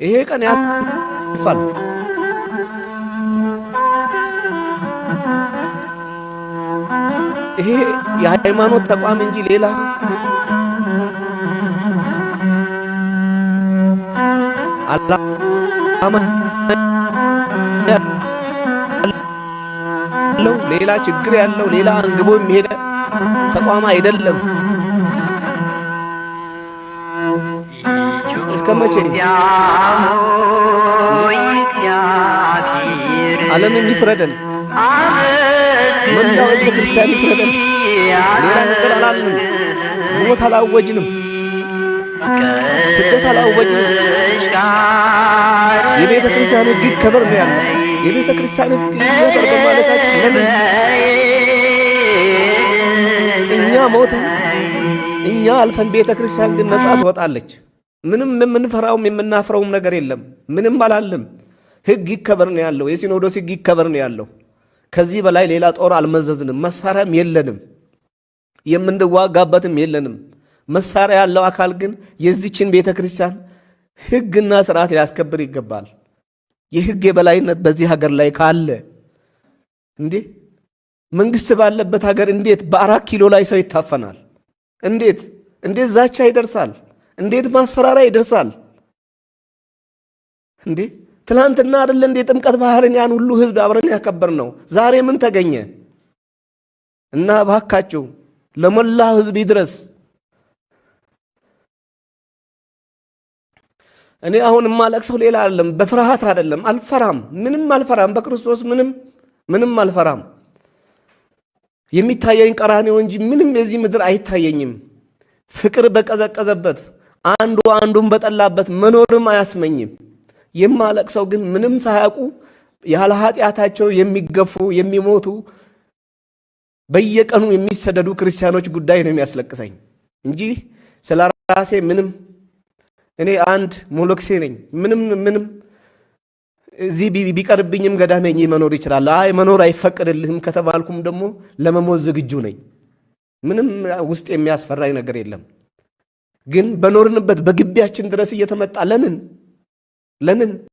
ይሄ ቀን ያልፋል። ይሄ የሃይማኖት ተቋም እንጂ ሌላ አላማ ያለው ሌላ ችግር ያለው ሌላ አንግቦ የሚሄድ ተቋም አይደለም። እስከ መቼ ዓለምን ይፍረደን? መላው ሕዝበ ክርስቲያን ይፍረደን። ሌላ ነገር አላልንም። ሞት አላወጅንም። ስደት አላወጅንም። የቤተ ክርስቲያን ሕግ ይከበር ነው ያለው። የቤተ ክርስቲያን ሕግ ይከበር በማለታችን ለምን እኛ ሞተን እኛ አልፈን ቤተ ክርስቲያን ግን ነጻ ትወጣለች? ምንም የምንፈራውም የምናፍረውም ነገር የለም። ምንም አላለም። ሕግ ይከበር ነው ያለው። የሲኖዶስ ሕግ ይከበር ነው ያለው። ከዚህ በላይ ሌላ ጦር አልመዘዝንም። መሳሪያም የለንም። የምንዋጋበትም የለንም። መሳሪያ ያለው አካል ግን የዚችን ቤተ ክርስቲያን ሕግና ስርዓት ሊያስከብር ይገባል። የሕግ የበላይነት በዚህ ሀገር ላይ ካለ እንዴ መንግስት ባለበት ሀገር እንዴት በ4 ኪሎ ላይ ሰው ይታፈናል? እንዴት ዛቻ ይደርሳል? እንዴት ማስፈራሪያ ይደርሳል? እንዴ ትላንትና አይደለ እንዴ ጥምቀት ባህርን ያን ሁሉ ህዝብ አብረን ያከበር ነው። ዛሬ ምን ተገኘ? እና ባካችሁ ለሞላ ህዝብ ይድረስ። እኔ አሁን ማለቅሰው ሌላ አይደለም፣ በፍርሃት አይደለም። አልፈራም፣ ምንም አልፈራም። በክርስቶስ ምንም አልፈራም። የሚታየኝ ቀራንዮ እንጂ ምንም የዚህ ምድር አይታየኝም። ፍቅር በቀዘቀዘበት አንዱ አንዱን በጠላበት መኖርም አያስመኝም። የማለቅሰው ግን ምንም ሳያውቁ ያለ ኃጢአታቸው የሚገፉ የሚሞቱ በየቀኑ የሚሰደዱ ክርስቲያኖች ጉዳይ ነው የሚያስለቅሰኝ እንጂ ስለ ራሴ ምንም። እኔ አንድ ሞሎክሴ ነኝ። ምንም እዚህ ቢቀርብኝም ገዳሜ መኖር ይችላል። አይ መኖር አይፈቀድልህም ከተባልኩም ደግሞ ለመሞት ዝግጁ ነኝ። ምንም ውስጥ የሚያስፈራኝ ነገር የለም። ግን በኖርንበት በግቢያችን ድረስ እየተመጣ ለምን